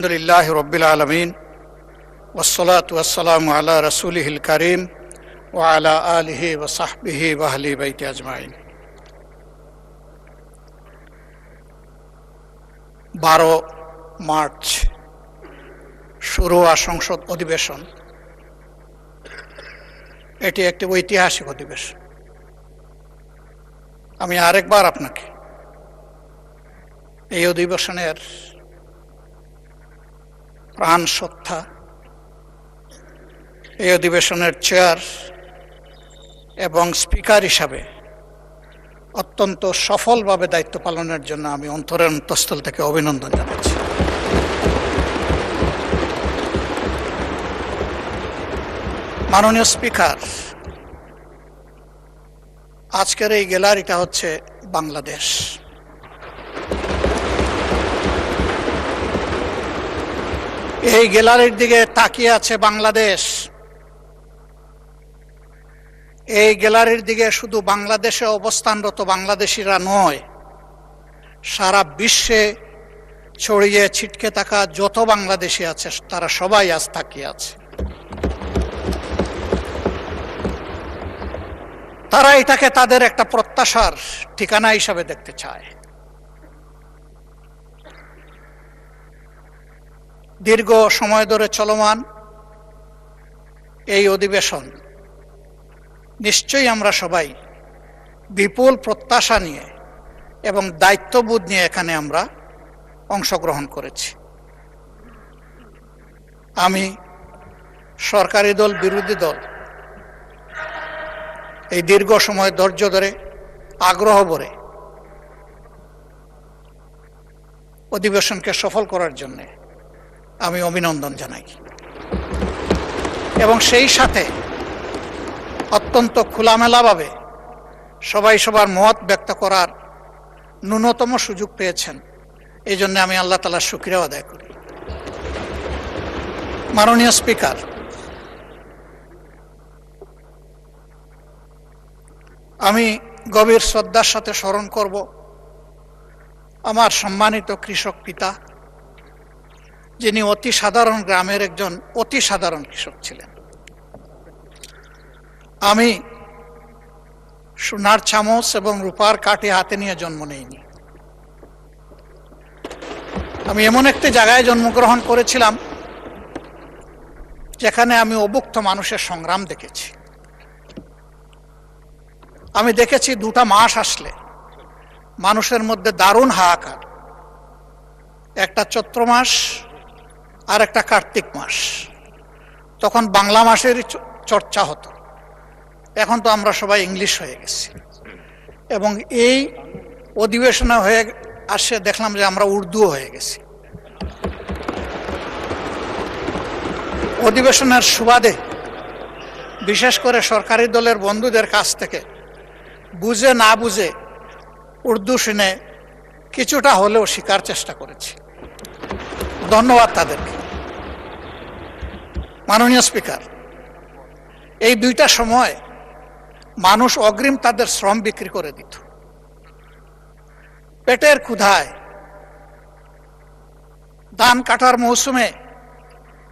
আলহামদুলিল্লাহ রব্বিল আলমিন ওয়াসসালাতু ওয়াসসালামু আলা রাসূলিহিল কারীম ওয়া আলা আলিহি ওয়া সাহবিহি ওয়া আহলি বাইতি আজমাইন। 12 মার্চ শুরু হওয়া সংসদ অধিবেশন, এটি একটি ঐতিহাসিক অধিবেশন। আমি আরেকবার আপনাকে এই অধিবেশনের প্রাণ সত্তা, এই অধিবেশনের চেয়ার এবং স্পিকার হিসাবে অত্যন্ত সফলভাবে দায়িত্ব পালনের জন্য আমি অন্তরের অন্তঃস্থল থেকে অভিনন্দন জানাচ্ছি। মাননীয় স্পিকার, আজকের এই গ্যালারিটা হচ্ছে বাংলাদেশ। এই গ্যালারির দিকে তাকিয়ে আছে বাংলাদেশ। এই গ্যালারির দিকে শুধু বাংলাদেশে অবস্থানরত বাংলাদেশিরা নয়, সারা বিশ্বে ছড়িয়ে ছিটকে থাকা যত বাংলাদেশি আছে তারা সবাই আজ তাকিয়ে আছে। তারা এটাকে তাদের একটা প্রত্যাশার ঠিকানা হিসাবে দেখতে চায়। দীর্ঘ সময় ধরে চলমান এই অধিবেশন নিশ্চয়ই আমরা সবাই বিপুল প্রত্যাশা নিয়ে এবং দায়িত্ববোধ নিয়ে এখানে আমরা অংশগ্রহণ করেছি। আমি, সরকারি দল, বিরোধী দল এই দীর্ঘ সময় ধৈর্য ধরে আগ্রহ ভরে অধিবেশনকে সফল করার জন্য আমি অভিনন্দন জানাই এবং সেই সাথে অত্যন্ত খোলামেলাভাবে সবাই সবার মত ব্যক্ত করার ন্যূনতম সুযোগ পেয়েছেন, এই জন্য আমি আল্লাহ তাআলার শুকরিয়া আদায় করি। মাননীয় স্পিকার, আমি গভীর শ্রদ্ধার সাথে স্মরণ করব আমার সম্মানিত কৃষক পিতা, যিনি অতি সাধারণ গ্রামের একজন অতি সাধারণ কৃষক ছিলেন। আমি সোনার চামচ এবং রূপার কাঠি হাতে নিয়ে জন্ম নেইনি। আমি এমন একটি জায়গায় জন্মগ্রহণ করেছিলাম যেখানে আমি অভুক্ত মানুষের সংগ্রাম দেখেছি। আমি দেখেছি 2টা মাস আসলে মানুষের মধ্যে দারুণ হাহাকার, একটা চৈত্র মাস আর একটা কার্তিক মাস। তখন বাংলা মাসেরই চর্চা হতো, এখন তো আমরা সবাই ইংলিশ হয়ে গেছি। এবং এই অধিবেশনে হয়ে আসে দেখলাম যে আমরা উর্দুও হয়ে গেছি। অধিবেশনের সুবাদে বিশেষ করে সরকারি দলের বন্ধুদের কাছ থেকে বুঝে না বুঝে উর্দু শুনে কিছুটা হলেও শেখার চেষ্টা করেছি। ধন্যবাদ তাদেরকে। মাননীয় স্পিকার, এই 2টা সময় মানুষ অগ্রিম তাদের শ্রম বিক্রি করে দিত। পেটের ক্ষুধায় ধান কাটার মৌসুমে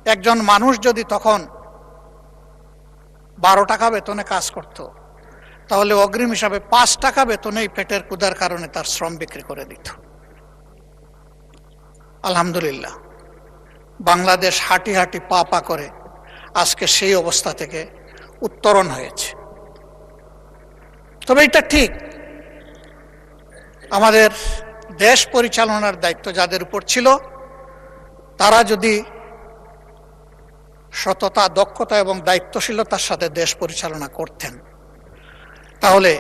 একজন মানুষ যদি তখন 12 টাকা বেতনে কাজ করত, তাহলে অগ্রিম হিসাবে 5 টাকা বেতনেই পেটের ক্ষুধার কারণে তার শ্রম বিক্রি করে দিত। আলহামদুলিল্লাহ, বাংলাদেশ হাঁটি হাঁটি পা পা করে আজকে সেই অবস্থা থেকে উত্তরণ হয়েছে। তবে এটা ঠিক, আমাদের দেশ পরিচালনার দায়িত্ব যাদের উপর ছিল তারা যদি সততা, দক্ষতা এবং দায়িত্বশীলতার সাথে দেশ পরিচালনা করতেন, তাহলে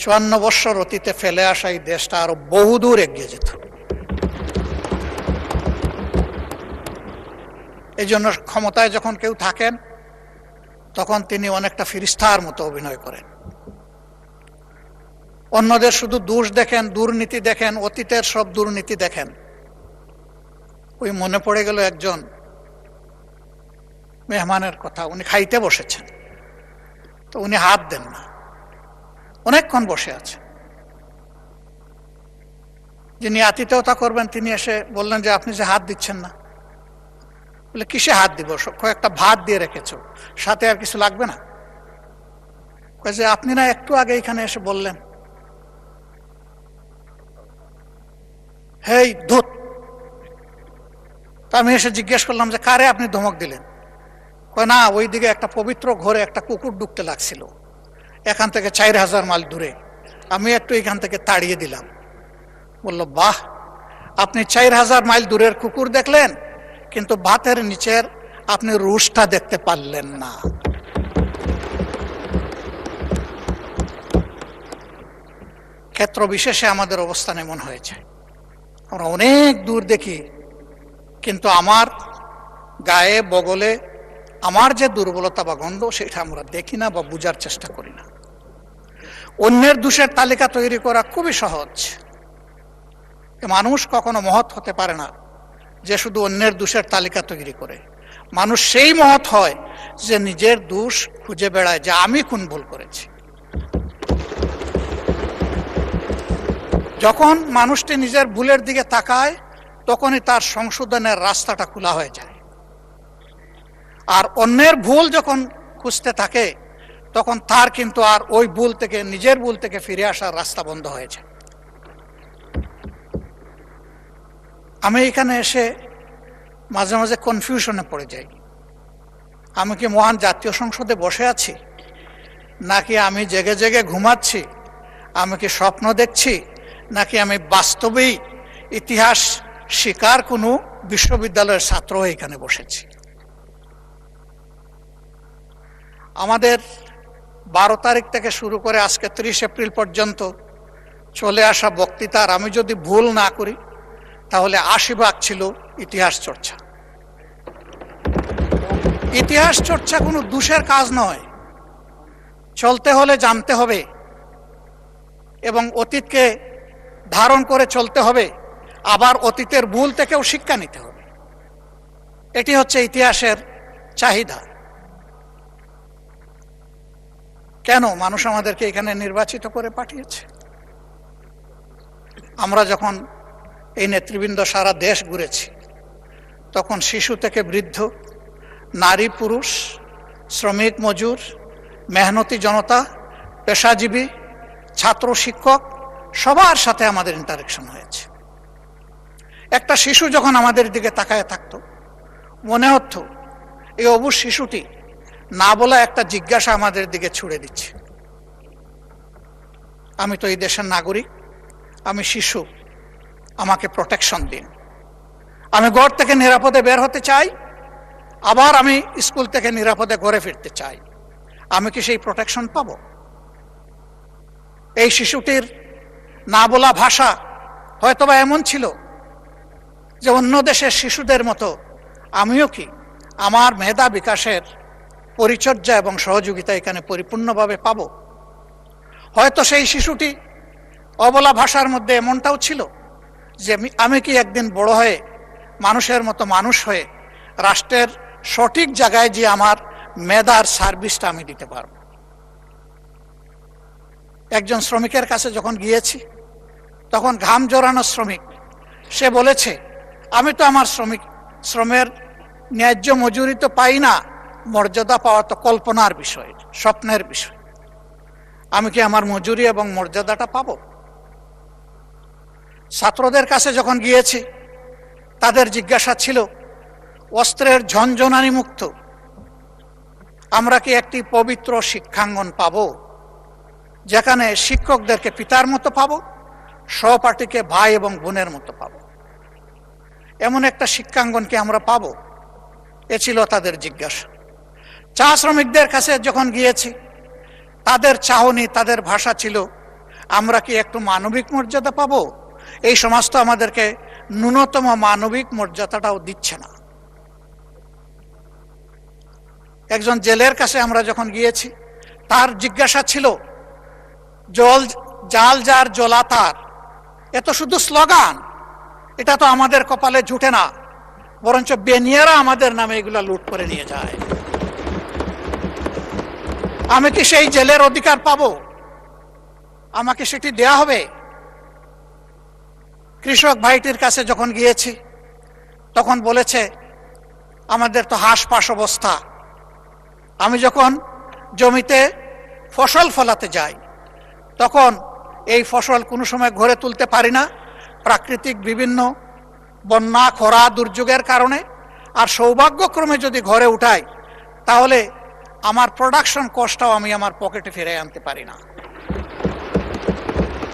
54 বৎসর অতীতে ফেলে আসা এই দেশটা আরো বহুদূর এগিয়ে যেত। এই জন্য ক্ষমতায় যখন কেউ থাকেন তখন তিনি অনেকটা ফেরেশতার মতো অভিনয় করেন। অন্যদের শুধু দোষ দেখেন, দুর্নীতি দেখেন, অতীতের সব দুর্নীতি দেখেন। ওই মনে পড়ে গেল একজন মেহমানের কথা। উনি খাইতে বসেছেন, তো উনি হাত দেন না, অনেকক্ষণ বসে আছেন। যিনি আতিথেয়তা করবেন তিনি এসে বললেন যে আপনি যে হাত দিচ্ছেন না, বলে কিসে হাত দিব? কয়েকটা ভাত দিয়ে রেখেছো, সাথে আর কিছু লাগবে না? যে আপনি না একটু আগে এখানে এসে বললেন হেই ধুত। তা আমি এসে জিজ্ঞেস করলাম যে কারে আপনি ধমক দিলেন? কয় না, ওইদিকে একটা পবিত্র ঘরে একটা কুকুর ঢুকতে লাগছিল, এখান থেকে 4000 মাইল দূরে, আমি একটু এখান থেকে তাড়িয়ে দিলাম। বলল বাহ, আপনি 4000 মাইল দূরের কুকুর দেখলেন, কিন্তু ভাতের নিচের আপনি রুশটা দেখতে পারলেন না। ক্ষেত্র বিশেষে আমাদের অবস্থান এমন হয়েছে, আমরা অনেক দূর দেখি, কিন্তু আমার গায়ে বগলে আমার যে দুর্বলতা বা গন্ধ সেটা আমরা দেখি না বা বুঝার চেষ্টা করি না। অন্যের দোষের তালিকা তৈরি করা খুবই সহজ। মানুষ কখনো মহৎ হতে পারে না যে শুধু অন্যের দোষের তালিকা তৈরি করে। মানুষ সেই মহৎ হয় যে নিজের দোষ খুঁজে বেড়ায়, যে আমি কোন ভুল করেছি। যখন মানুষটি নিজের ভুলের দিকে তাকায়, তখনই তার সংশোধনের রাস্তাটা খোলা হয়ে যায়। আর অন্যের ভুল যখন খুঁজতে থাকে, তখন তার কিন্তু আর ওই ভুল থেকে, নিজের ভুল থেকে ফিরে আসার রাস্তা বন্ধ হয়ে যায়। আমি এখানে এসে মাঝে মাঝে কনফিউশনে পড়ে যাই। আমি কি মহান জাতীয় সংসদে বসে আছি, নাকি আমি জেগে জেগে ঘুমাচ্ছি? আমি কি স্বপ্ন দেখছি, নাকি আমি বাস্তবেই ইতিহাস শিকার কোনো বিশ্ববিদ্যালয়ের ছাত্র এখানে বসেছি? আমাদের 12 তারিখ থেকে শুরু করে আজকে 30 এপ্রিল পর্যন্ত চলে আসা বক্তৃতার আমি যদি ভুল না করি, তাহলে 80 ভাগ ছিল ইতিহাস চর্চা। ইতিহাস চর্চা কোনো দোষের কাজ নয়। চলতে হলে জানতে হবে এবং অতীতকে ধারণ করে চলতে হবে, আবার অতীতের ভুল থেকেও শিক্ষা নিতে হবে। এটি হচ্ছে ইতিহাসের চাহিদা। কেন মানুষ আমাদেরকে এখানে নির্বাচিত করে পাঠিয়েছে? আমরা যখন এই নেতৃবৃন্দ সারা দেশ ঘুরেছি, তখন শিশু থেকে বৃদ্ধ, নারী পুরুষ, শ্রমিক মজুর, মেহনতি জনতা, পেশাজীবী, ছাত্র শিক্ষক, সবার সাথে আমাদের ইন্টারেকশন হয়েছে। একটা শিশু যখন আমাদের দিকে তাকায় থাকতো, মনে হতো এই অবুঝ শিশুটি না বলা একটা জিজ্ঞাসা আমাদের দিকে ছুড়ে দিচ্ছে। আমি তো এই দেশের নাগরিক, আমি শিশু, আমাকে প্রোটেকশন দিন। আমি ঘর থেকে নিরাপদে বের হতে চাই, আবার আমি স্কুল থেকে নিরাপদে ঘরে ফিরতে চাই। আমি কি সেই প্রোটেকশন পাবো? এই শিশুটির না বলা ভাষা হয়তোবা এমন ছিল যে অন্য দেশের শিশুদের মতো আমিও কি আমার মেধা বিকাশের পরিচর্যা এবং সহযোগিতা এখানে পরিপূর্ণভাবে পাবো? হয়তো সেই শিশুটি অবলা ভাষার মধ্যে এমনটাও ছিল যে আমি কি একদিন বড় হয়ে মানুষের মতো মানুষ হয়ে রাষ্ট্রের সঠিক জায়গায় যে আমার মেধার সার্ভিসটা আমি দিতে পারব। একজন শ্রমিকের কাছে যখন গিয়েছি, তখন ঘাম জড়ানো শ্রমিক, সে বলেছে আমি তো আমার শ্রমের ন্যায্য মজুরি তো পাই না, মর্যাদা পাওয়া তো কল্পনার বিষয়, স্বপ্নের বিষয়। আমি কি আমার মজুরি এবং মর্যাদাটা পাবো? ছাত্রদের কাছে যখন গিয়েছি, তাদের জিজ্ঞাসা ছিল অস্ত্রের ঝনঝনানি মুক্ত আমরা কি একটি পবিত্র শিক্ষাঙ্গন পাবো, যেখানে শিক্ষকদেরকে পিতার মতো পাবো, সহপাঠীকে ভাই এবং বোনের মতো পাবো? এমন একটা শিক্ষাঙ্গন কি আমরা পাবো? এ ছিল তাদের জিজ্ঞাসা। চা শ্রমিকদের কাছে যখন গিয়েছি, তাদের চাহনি, তাদের ভাষা ছিল আমরা কি একটু মানবিক মর্যাদা পাবো? এই সমাজ তো আমাদেরকে ন্যূনতম মানবিক মর্যাদাটাও দিচ্ছে না। একজন জেলের কাছে আমরা যখন গিয়েছি, তার জিজ্ঞাসা ছিল জাল যার জ্বলা তার। এ তো শুধু স্লোগান, এটা তো আমাদের কপালে জুটে না, বরঞ্চ বেনিয়ারা আমাদের নামে এগুলা লুট করে নিয়ে যায়। আমি কি সেই জেলের অধিকার পাবো? আমাকে সেটি দেয়া হবে? কৃষক ভাইটির কাছে যখন গিয়েছি, তখন বলেছে আমাদের তো হাঁসপাস অবস্থা। আমি যখন জমিতে ফসল ফলাতে যাই তখন এই ফসল কোনো সময় ঘরে তুলতে পারি না, প্রাকৃতিক বিভিন্ন বন্যা, খরা, দুর্যোগের কারণে। আর সৌভাগ্যক্রমে যদি ঘরে উঠাই তাহলে আমার প্রোডাকশন কস্টটাও আমি আমার পকেটে ফিরে আনতে পারি না।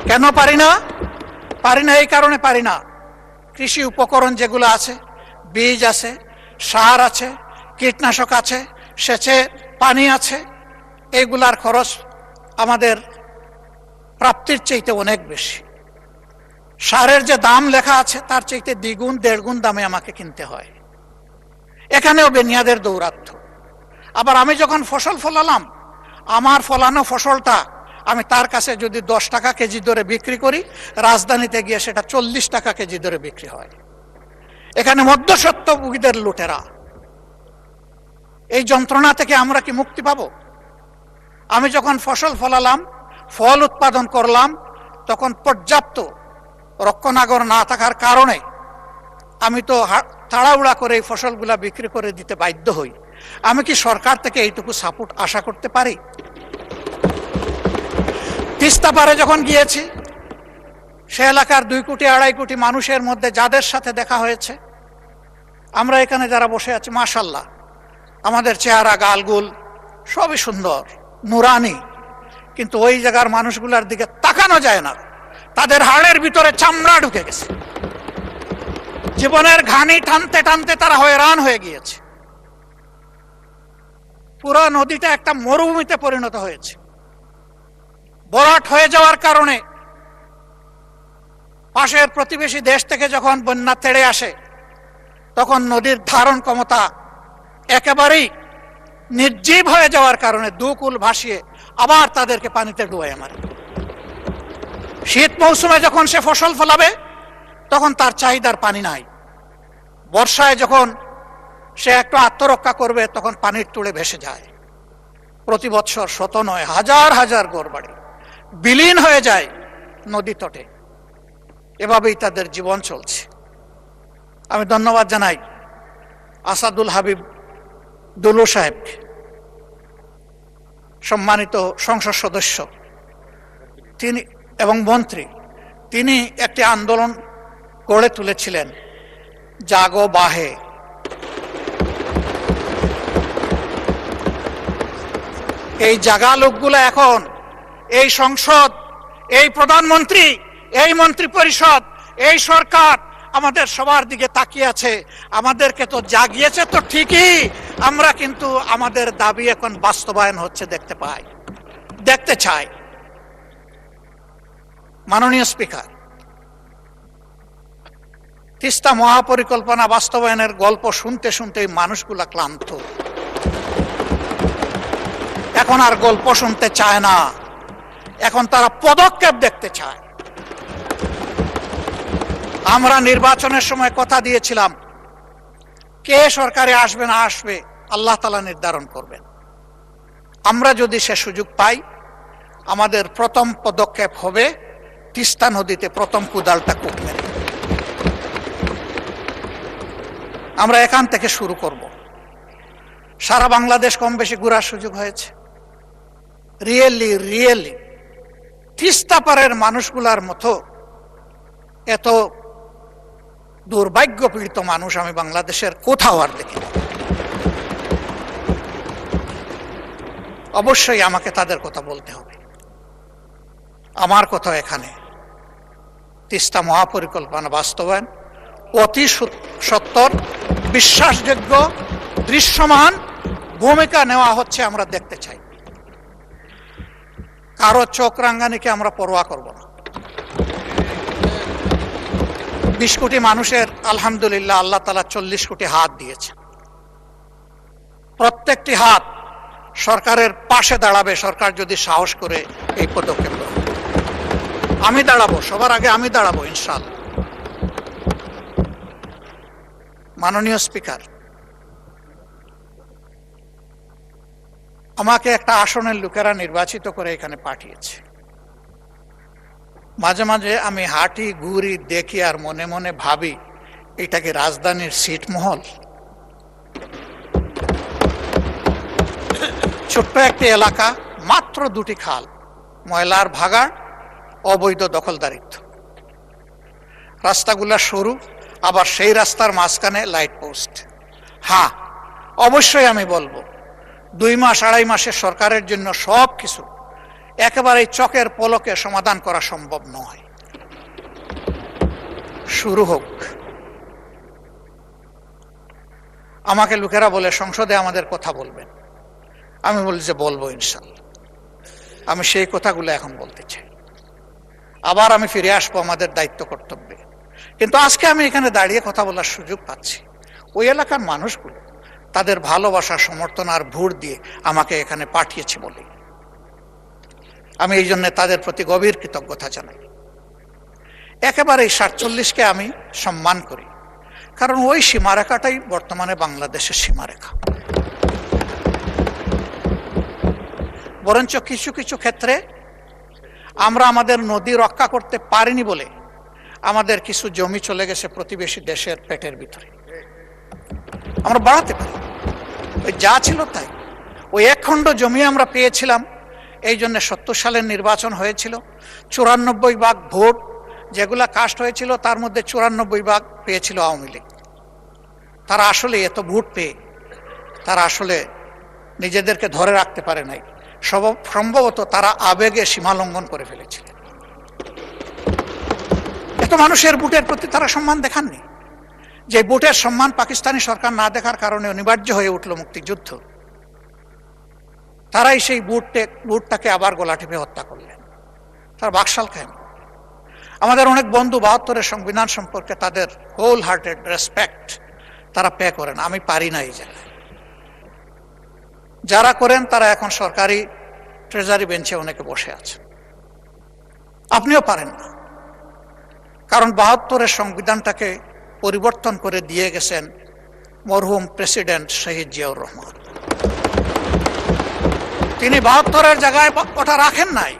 কেন পারি না? এই কারণে পারি না, কৃষি উপকরণ যেগুলো আছে, বীজ আছে, সার আছে, কীটনাশক আছে, সেচে পানি আছে, এইগুলার খরচ আমাদের প্রাপ্তির চাইতে অনেক বেশি। সারের যে দাম লেখা আছে তার চাইতে দ্বিগুণ দেড়গুণ দামে আমাকে কিনতে হয়। এখানেও বেনিয়াদের দৌরাত্ম্য। আবার আমি যখন ফসল ফলালাম, আমার ফলানো ফসলটা আমি তার কাছে যদি 10 টাকা কেজি দরে বিক্রি করি, রাজধানীতে গিয়ে সেটা 40 টাকা কেজি দরে বিক্রি হয়। এখানে মধ্যস্বত্বভোগীদের লুটেরা। এই যন্ত্রণা থেকে আমরা কি মুক্তি পাব? আমি যখন ফসল ফলালাম, ফল উৎপাদন করলাম, তখন পর্যাপ্ত রক্ষণাগর না থাকার কারণে আমি তো তাড়াহুড়া করে এই ফসলগুলা বিক্রি করে দিতে বাধ্য হই। আমি কি সরকার থেকে এইটুকু সাপোর্ট আশা করতে পারি? তিস্তা পারে যখন গিয়েছি, সে এলাকার 2 কোটি 2.5 কোটি মানুষের মধ্যে যাদের সাথে দেখা হয়েছে, আমরা এখানে যারা বসে আছি, মাশাআল্লাহ আমাদের চেহারা গালগুল সবই সুন্দর, নুরানি, কিন্তু ওই জায়গার মানুষগুলোর দিকে তাকানো যায় না। তাদের হাড়ের ভিতরে চামড়া ঢুকে গেছে। জীবনের ঘানি টানতে টানতে তারা হয়রান হয়ে গিয়েছে। পুরো নদীটা একটা মরুভূমিতে পরিণত হয়েছে। ভরাট হয়ে যাওয়ার কারণে পাশের প্রতিবেশী দেশ থেকে যখন বন্যা তেড়ে আসে, তখন নদীর ধারণ ক্ষমতা একেবারেই নির্জীব হয়ে যাওয়ার কারণে 2 কুল ভাসিয়ে আবার তাদেরকে পানিতে ডুবাইয়া মারে। শীত মৌসুমে যখন সে ফসল ফলাবে তখন তার চাহিদার পানি নাই। বর্ষায় যখন সে একটু আত্মরক্ষা করবে তখন পানির তুলে ভেসে যায়। প্রতি বৎসর শত নয় হাজার হাজার ঘরবাড়ি বিলীন হয়ে যায় নদী তটে। এভাবেই তাদের জীবন চলছে। আমি ধন্যবাদ জানাই আসাদুল হাবিব দুলু সাহেবকে, সম্মানিত সংসদ সদস্য তিনি এবং মন্ত্রী। তিনি একটি আন্দোলন গড়ে তুলেছিলেন, জাগো বাহে। এই জাগা লোকগুলো এখন এই সংসদ, এই প্রধানমন্ত্রী, এই মন্ত্রী পরিষদ, এই সরকার আমাদের সবার দিকে তাকিয়ে আছে। আমাদেরকে তো জাগিয়েছে তো ঠিকই, আমরা কিন্তু আমাদের দাবি এখন বাস্তবায়ন হচ্ছে দেখতে চাই। মাননীয় স্পিকার, তিস্তা মহাপরিকল্পনা বাস্তবায়নের গল্প শুনতে শুনতে মানুষগুলা ক্লান্ত। এখন আর গল্প শুনতে চায় না, এখন তারা পদক্ষেপ দেখতে চায়। আমরা নির্বাচনের সময় কথা দিয়েছিলাম, কে সরকারে আসবে না আসবে আল্লাহ তাআলা নির্ধারণ করবেন। আমরা যদি সে সুযোগ পাই, আমাদের প্রথম পদক্ষেপ হবে তিস্তা নদীতে প্রথম কুদালটা কূপ মেরে। আমরা এখান থেকে শুরু করব। সারা বাংলাদেশ কম বেশি ঘোরার সুযোগ হয়েছে। রিয়েলি তিস্তা পারের মানুষগুলার মতো এত দুর্ভাগ্য পীড়িত মানুষ আমি বাংলাদেশের কোথাও আর দেখি না। অবশ্যই আমাকে তাদের কথা বলতে হবে। আমার কথা এখানে তিস্তা মহাপরিকল্পনা বাস্তবায়ন অতি সত্বর, বিশ্বাসযোগ্য, দৃশ্যমান ভূমিকা নেওয়া হচ্ছে, আমরা দেখতে চাই। কারো চোখ রাঙ্গানিকে আমরা পরোয়া করব না। 20 কোটি মানুষের আলহামদুলিল্লাহ আল্লাহ তাআলা 40 কোটি হাত দিয়েছে। প্রত্যেকটি হাত সরকারের পাশে দাঁড়াবে, সরকার যদি সাহস করে এই পদক্ষেপ নেয়। আমি দাঁড়াবো, সবার আগে আমি দাঁড়াবো ইনশাআল্লাহ। মাননীয় স্পিকার, আমাকে একটা আসনের লোকেরা নির্বাচিত করে এখানে পাঠিয়েছে। মাঝে মাঝে আমি হাঁটি ঘুরি দেখি আর মনে মনে ভাবি, এটা কি রাজধানীর ছিটমহল? ছোট্ট একটি এলাকা, মাত্র 2টি খাল, ময়লার ভাগাড়, অবৈধ দখলদারিত্ব। রাস্তাগুলা সরু, আবার সেই রাস্তার মাঝখানে লাইট পোস্ট। হ্যাঁ, অবশ্যই আমি বলবো 2 মাস 2.5 মাসের সরকারের জন্য সব কিছু একেবারে চকের পলকে সমাধান করা সম্ভব নয়। শুরু হোক। আমাকে লোকেরা বলে সংসদে আমাদের কথা বলবেন, আমি বলি যে বলবো ইনশাল্লাহ। আমি সেই কথাগুলো এখন বলতে চাই। আবার আমি ফিরে আসবো আমাদের দায়িত্ব কর্তব্যে। কিন্তু আজকে আমি এখানে দাঁড়িয়ে কথা বলার সুযোগ পাচ্ছি ওই এলাকার মানুষগুলো তাদের ভালোবাসা, সমর্থন আর ভোট দিয়ে আমাকে এখানে পাঠিয়েছে বলে আমি এই জন্য তাদের প্রতি গভীর কৃতজ্ঞতা জানাই। একেবারে 47কে আমি সম্মান করি, কারণ ওই সীমারেখাটাই বর্তমানে বাংলাদেশের সীমারেখা। বরঞ্চ কিছু কিছু ক্ষেত্রে আমরা আমাদের নদী রক্ষা করতে পারিনি বলে আমাদের কিছু জমি চলে গেছে প্রতিবেশী দেশের পেটের ভিতরে। আমরা বাড়াতে পারি, ওই যা ছিল তাই। ওই 1 খণ্ড জমি আমরা পেয়েছিলাম, এই জন্য 70 সালের নির্বাচন হয়েছিল। 94 ভাগ ভোট যেগুলা কাস্ট হয়েছিল তার মধ্যে 94 ভাগ পেয়েছিল আওয়ামী লীগ। তারা আসলে এত ভোট পেয়ে তারা আসলে নিজেদেরকে ধরে রাখতে পারে নাই। সম্ভবত তারা আবেগে সীমা লঙ্ঘন করে ফেলেছিল। এত মানুষের ভোটের প্রতি তারা সম্মান দেখাননি। যে ভোটের সম্মান পাকিস্তানি সরকার না দেখার কারণে অনিবার্য হয়ে উঠল মুক্তিযুদ্ধ। তারাই সেই ভোটটাকে আবার গলা টিপে হত্যা করলেন। তারা বাকশাল খায়। আমাদের অনেক বন্ধু 72-এর সংবিধান সম্পর্কে তাদের হোল হার্টেড রেসপেক্ট তারা পে করেন, আমি পারি না এই জায়গায়। যারা করেন তারা এখন সরকারি ট্রেজারি বেঞ্চে অনেকে বসে আছে। আপনিও পারেন না, কারণ 72-এর সংবিধানটাকে পরিবর্তন করে দিয়ে গেছেন মরহুম প্রেসিডেন্ট শহীদ জিয়াউর রহমান। তিনি 72-এর জায়গায় ওটা রাখেন নাই।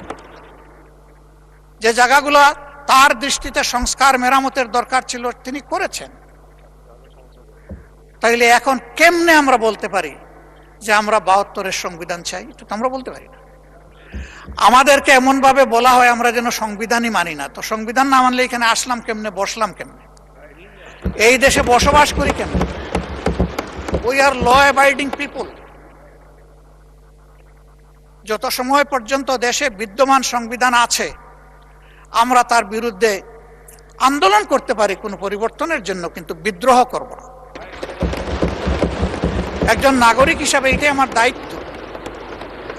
যে জায়গাগুলো তার দৃষ্টিতে সংস্কার মেরামতের দরকার ছিল তিনি করেছেন। তাইলে এখন কেমনে আমরা বলতে পারি যে আমরা 72-এর সংবিধান চাই? এটা তো আমরা বলতে পারি না। আমাদেরকে এমন ভাবে বলা হয় আমরা যেন সংবিধানই মানি না। তো সংবিধান না মানলে এখানে আসলাম কেমনে, বসলাম কেমনে, এই দেশে বসবাস করি কেমনে? We are law abiding people. যত সময় পর্যন্ত দেশে বিদ্যমান সংবিধান আছে আমরা তার বিরুদ্ধে আন্দোলন করতে পারি কোনো পরিবর্তনের জন্য, কিন্তু বিদ্রোহ করব না। একজন নাগরিক হিসাবে এটাই আমার দায়িত্ব।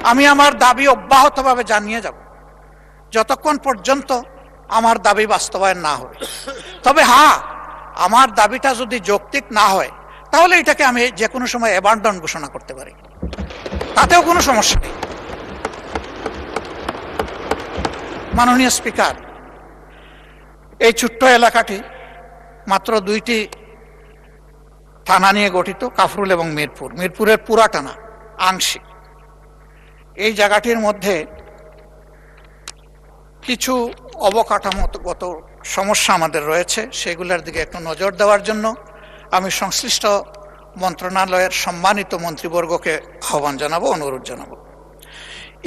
আমি আমার দাবি অব্যাহতভাবে জানিয়ে যাব যতক্ষণ পর্যন্ত আমার দাবি বাস্তবায়ন না হবে। তবে হ্যাঁ, আমার দাবিটা যদি যৌক্তিক না হয় তাহলে এটাকে আমি যে কোনো সময় অ্যাবান্ডন ঘোষণা করতে পারি, তাতেও কোনো সমস্যা নেই। মাননীয় স্পিকার, এই ছোট্ট এলাকাটি মাত্র 2টি থানা নিয়ে গঠিত, কাফরুল এবং মিরপুর। মিরপুরের পুরাটা না, আংশিক। এই জায়গাটির মধ্যে কিছু অবকাঠামোগত সমস্যা আমাদের রয়েছে, সেগুলোর দিকে একটু নজর দেওয়ার জন্য আমি সংশ্লিষ্ট মন্ত্রণালয়ের সম্মানিত মন্ত্রীবর্গকে আহ্বান জানাবো, অনুরোধ জানাবো।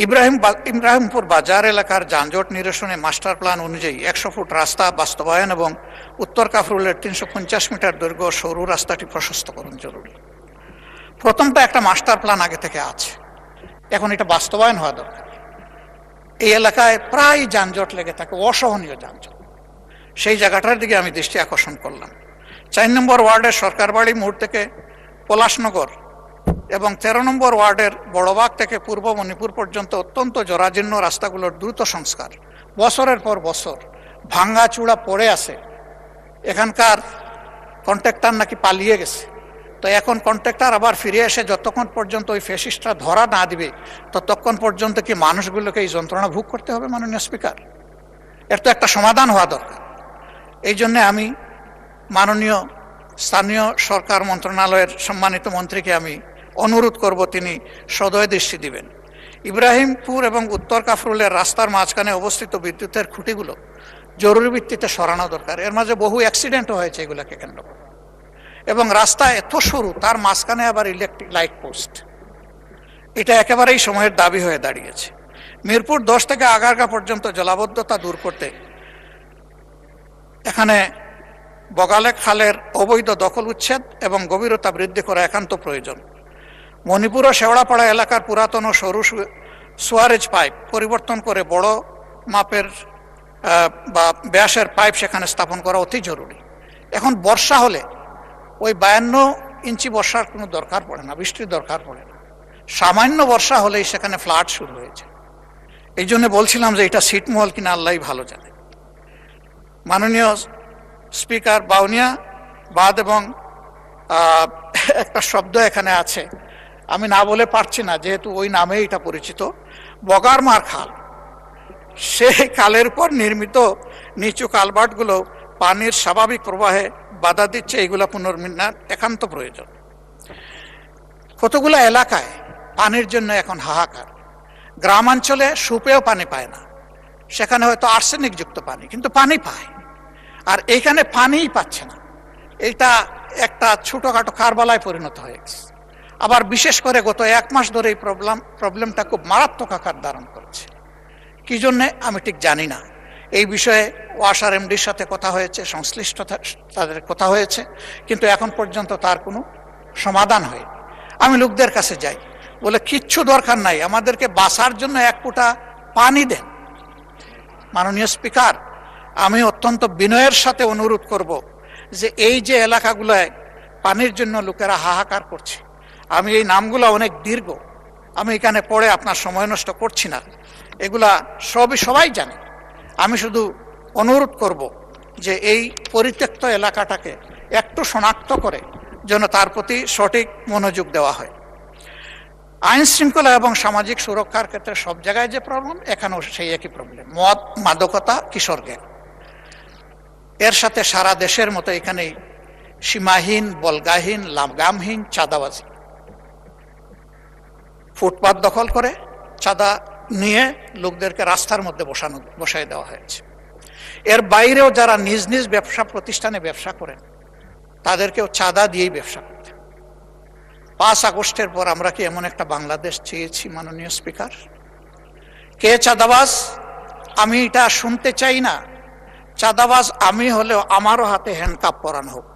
ইব্রাহিমপুর বাজার এলাকার যানজট নিরসনে মাস্টার প্ল্যান অনুযায়ী 100 ফুট রাস্তা বাস্তবায়ন এবং উত্তর কাফরুলের 350 মিটার দৈর্ঘ্য সরু রাস্তাটি প্রশস্তকরণ জরুরি। প্রথমটা একটা মাস্টার প্ল্যান আগে থেকে আছে, এখন এটা বাস্তবায়ন হওয়া দরকার। এই এলাকায় প্রায় যানজট লেগে থাকে, অসহনীয় যানজট। সেই জায়গাটার দিকে আমি দৃষ্টি আকর্ষণ করলাম। 4 নম্বর ওয়ার্ডের সরকারবাড়ি মোড় থেকে পলাশনগর এবং 13 নম্বর ওয়ার্ডের বড়বাগ থেকে পূর্ব মণিপুর পর্যন্ত অত্যন্ত জরাজীর্ণ রাস্তাগুলোর দ্রুত সংস্কার। বছরের পর বছর ভাঙ্গা চূড়া পড়ে আছে। এখানকার কন্ট্রাক্টর নাকি পালিয়ে গেছে, তো এখন কন্ট্রাক্টর আবার ফিরে এসে যতক্ষণ পর্যন্ত ওই ফ্যাসিস্টরা ধরা না দিবে ততক্ষণ পর্যন্ত কি মানুষগুলোকে এই যন্ত্রণা ভোগ করতে হবে? মাননীয় স্পিকার, এর তো একটা সমাধান হওয়া দরকার। এই জন্যে আমি মাননীয় স্থানীয় সরকার মন্ত্রণালয়ের সম্মানিত মন্ত্রীকে আমি অনুরোধ করব তিনি সদয় দৃষ্টি দিবেন। ইব্রাহিমপুর এবং উত্তর কাফরুলের রাস্তার মাঝখানে অবস্থিত বিদ্যুতের খুঁটিগুলো জরুরি ভিত্তিতে সরানো দরকার। এর মাঝে বহু অ্যাক্সিডেন্টও হয়েছে এগুলোকে কেন্দ্র করে। এবং রাস্তা এত সরু, তার মাঝখানে আবার ইলেকট্রিক লাইট পোস্ট। এটা একেবারেই সময়ের দাবি হয়ে দাঁড়িয়েছে। মিরপুর 10 থেকে আগারগাঁ পর্যন্ত জলাবদ্ধতা দূর করতে এখানে বগালে খালের অবৈধ দখল উচ্ছেদ এবং গভীরতা বৃদ্ধি করা একান্ত প্রয়োজন। মণিপুর ও শেওড়াপাড়া এলাকার পুরাতন ও সরু সুয়ারেজ পাইপ পরিবর্তন করে বড় মাপের বা ব্যাসের পাইপ সেখানে স্থাপন করা অতি জরুরি। এখন বর্ষা হলে ওই 52 ইঞ্চি বর্ষার কোনো দরকার পড়ে না, বৃষ্টির দরকার পড়ে না। সামান্য বর্ষা হলেই সেখানে ফ্লাড শুরু হয়েছে। এই জন্য বলছিলাম যে এটা ছিটমহল কিনা আল্লাহই ভালো জানে। মাননীয় স্পিকার, বাউনিয়া বাদ এবং একটা শব্দ এখানে আছে, আমি না বলে পারছি না যেহেতু ওই নামেই এটা পরিচিত, বগারমার খাল। সেই খালের উপর নির্মিত নিচু কালভার্টগুলো পানির স্বাভাবিক প্রবাহে বাধা দিচ্ছে। এইগুলো পুনর্নির্মাণ একান্ত প্রয়োজন। কতগুলো এলাকায় পানির জন্য এখন হাহাকার। গ্রামাঞ্চলে সুপেয় পানি পায় না, সেখানে হয়তো আর্সেনিক যুক্ত পানি, কিন্তু পানি পায়। আর এইখানে পানিই পাচ্ছে না। এটা একটা ছোটখাটো কারবালায় পরিণত হয়ে গেছে। আবার বিশেষ করে গত 1 মাস ধরে এই প্রবলেমটা খুব মারাত্মক আকার ধারণ করেছে। কি জন্যে আমি ঠিক জানি না। এই বিষয়ে ওয়াসার এমডির সাথে কথা হয়েছে, সংশ্লিষ্ট তাদের কথা হয়েছে, কিন্তু এখন পর্যন্ত তার কোনো সমাধান হয়নি। আমি লোকদের কাছে যাই, বলে কিচ্ছু দরকার নাই, আমাদেরকে বাঁচার জন্য 1 ফোঁটা পানি দেন। মাননীয় স্পিকার, আমি অত্যন্ত বিনয়ের সাথে অনুরোধ করব যে এই যে এলাকাগুলোয় পানির জন্য লোকেরা হাহাকার করছে, আমি এই নামগুলো অনেক দীর্ঘ, আমি এখানে পড়ে আপনার সময় নষ্ট করছি না, এগুলা সবাই জানে। আমি শুধু অনুরোধ করব যে এই পরিত্যক্ত এলাকাটাকে একটু শনাক্ত করে যেন তার প্রতি সঠিক মনোযোগ দেওয়া হয়। আইন শৃঙ্খলা এবং সামাজিক সুরক্ষার ক্ষেত্রে সব জায়গায় যে প্রবলেম, এখানেও সেই একই প্রবলেম, মদ, মাদকতা, কিশোর গ্যাং। এর সাথে সারা দেশের মতো এখানেই সীমাহীন, বলগাহীন, লাগামহীন চাঁদাবাজি। ফুটপাত দখল করে চাঁদা নিয়ে লোকদেরকে রাস্তার মধ্যে বসাই দেওয়া হয়েছে। এর বাইরেও যারা নিজ নিজ ব্যবসা প্রতিষ্ঠানে ব্যবসা করেন, তাদেরকেও চাঁদা দিয়েই ব্যবসা করতে। 5 আগস্টের পর আমরা কি এমন একটা বাংলাদেশ চেয়েছি? মাননীয় স্পিকার, কে চাঁদাবাজ আমি এটা শুনতে চাই না। চাঁদাবাজ আমি হলেও আমারও হাতে হ্যান্ডকাপ পরানো হোক।